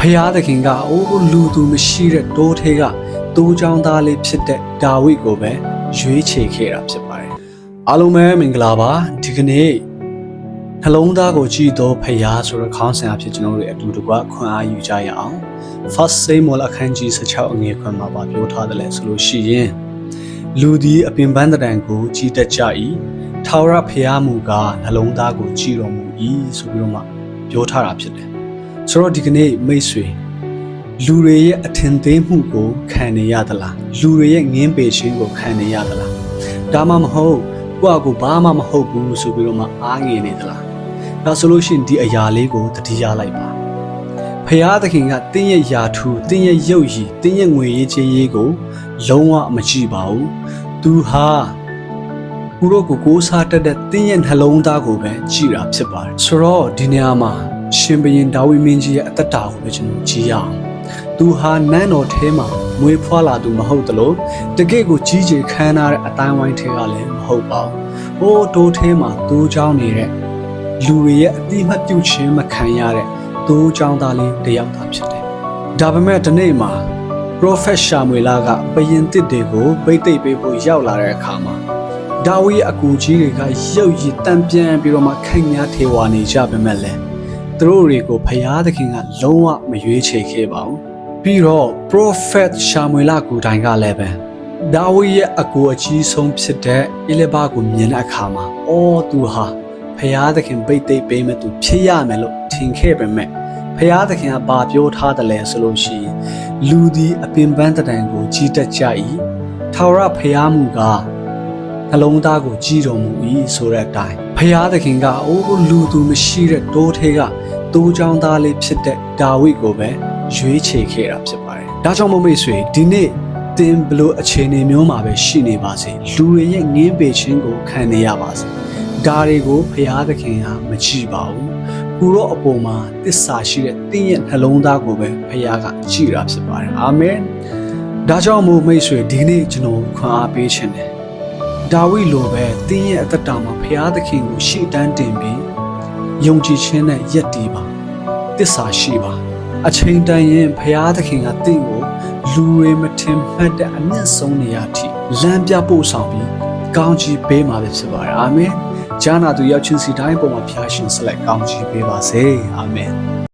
ဖျားသခင်ကအိုးလူသူမရှိတဲ့တိုးထဲကတိုးချောင်းသားလေးဖြစ်တဲ့ဒါဝိဒ်ကိုပဲရွေးချယ်ခဲ့တာဖြစ်ပါတယ်အားလုံးပဲမင်္ဂလာပါဒီကနေ့နှလုံးသားကိုကြည်သောဖျားဆိုတဲ့ခေါင်းစဉ်အဖြစ်ကျွန်တော်တို့အတူတကွခွန်အားယူကြရအောင် First Samuel အခန်းကြီး16အငယ်ခွန်မှာပြောထားတယ်လဲဆိုလို့ရှိရင်လူသည်အပင်ပန်းတံကိုကြည်တတ်ကြ၏ထာဝရဖျားမူကားနှလုံးသားကိုကြည်တော်မူ၏ဆိုပြီးတော့မှပြောထားတာဖြစ်တယ်ဆိုတော့ဒီကနေ့မိတ်ဆွေလူတွေရဲ့အထင်သေးမှုကိုခံနေရသလားလူတွေရဲ့ငင်းပယ်ခြင်းကိုခံနေရသလားဒါမှမဟုတ်ကိုယ့်အကိုဘာမှမဟုတ်ဘူးဆိုပြီးတော့မှအားငယ်နေသလားဒါဆိုလို့ရှိရင်ဒီအရာလေးကိုသတိရလိုက်ပါဖယားသခင်ကတင်းရဲ့ယာထူတင်းရဲ့ရုပ်ရည်တင်းရဲ့ငွေရေးချေးရေးကိုလုံးဝမကြည့်ပါဘူးသူဟာကိုရောကိုစားတတ်တဲ့တင်းရဲ့နှလုံးသားကိုပဲကြည့်တာဖြစ်ပါတယ်ဆိုတော့ဒီနေရာမှာရှင်ဘုရင်ဒါဝိမင်းကြီးရဲ့အသက်တာကိုပဲကျွန်တော်ကြည့်ရအောင်သူဟာနန်းတော်ထဲမှာမွေးဖွားလာသူမဟုတ်တလို့တကယ့်ကိုကြီးကျယ်ခမ်းနားတဲ့အတိုင်းဝိုင်းထဲကလည်းမဟုတ်ပါဘူးဟိုးတိုးထဲမှာတိုးချောင်းနေတဲ့လူတွေရဲ့အတိမတ်ပြုခြင်းမခံရတဲ့တိုးချောင်းသားလေးတယောက်သာဖြစ်တယ်ဒါပေမဲ့ဒီနေ့မှာ Prophet ရှာမွေလာကဘုရင်တစ်တွေကိုဗိတ်သိက်ပေးဖို့ရောက်လာတဲ့အခါမှာဒါဝိရဲ့အကူကြီးတွေကရုပ်ရည်တံပြန်ပြီးတော့မှခိုင်ညာထေဝါနေကြပါမဲ့လဲသူတို့တွေကိုဖျားသခင်ကလုံးဝမရွေးချယ်ခဲ့ပါဘူးပြီးတော့ Prophet ရှာမွေလာကိုတိုင်ကလည်းပဲဒါဝိရဲ့အကူအကြီးဆုံးဖြစ်တဲ့အေလဘကိုမြင်တဲ့အခါမှာအော်သူဟာဖျားသခင်ဗိတ်သိက်ပေးမဲ့သူဖြစ်ရမယ်လို့ထင်ခဲ့ပေမဲ့ဖျားသခင်ကဘာပြောထားတယ်လဲဆိုလို့ရှိရင်လူသည်အပင်ပန်းတံကိုကြီးတက်ကြ၏ထာဝရဖျားမူကားနှလုံးသားကိုကြည်တော်မူ၏ဆိုတဲ့အတိုင်းဖယားသခင်ကအိုးလူသူမရှိတဲ့တိုးထဲကတိုးချောင်းသားလေးဖြစ်တဲ့ဒါဝိဒ်ကိုပဲရွေးချယ်ခဲ့တာဖြစ်ပါတယ်။ဒါကြောင့်မို့မိတ်ဆွေဒီနေ့တင်ဘလို့အခြေအနေမျိုးမှာပဲရှိနေပါစေလူတွေရဲ့ငင်းပယ်ခြင်းကိုခံနေရပါစေ။ဒါတွေကိုဖယားသခင်ကမကြည့်ပါဘူး။ကိုရောအပေါ်မှာတစ္ဆာရှိတဲ့တင်းရဲ့နှလုံးသားကိုပဲဖယားကကြည့်တာဖြစ်ပါတယ်။အာမင်။ဒါကြောင့်မို့မိတ်ဆွေဒီနေ့ကျွန်တော်ခွန်အားပေးခြင်းတယ်ဒါဝိလိုပဲတင်းရဲ့အသက်တာမှာဖျားသခင်ကိုရှေ့တန်းတင်ပြီးယုံကြည်ခြင်းနဲ့ယက်တည်ပါတစ္ဆာရှိပါအချိန်တန်ရင်ဖျားသခင်ကတင့်ကိုလူတွေမထင်မှတ်တဲ့အမြင့်ဆုံးနေရာထိလမ်းပြပို့ဆောင်ပြီးကောင်းချီးပေးမှာဖြစ်ပါတယ်အာမင်ဂျာနာသူရောက်ချင်းစီတိုင်းပေါ်မှာဖျားရှင်ဆက်လက်ကောင်းချီးပေးပါစေအာမင်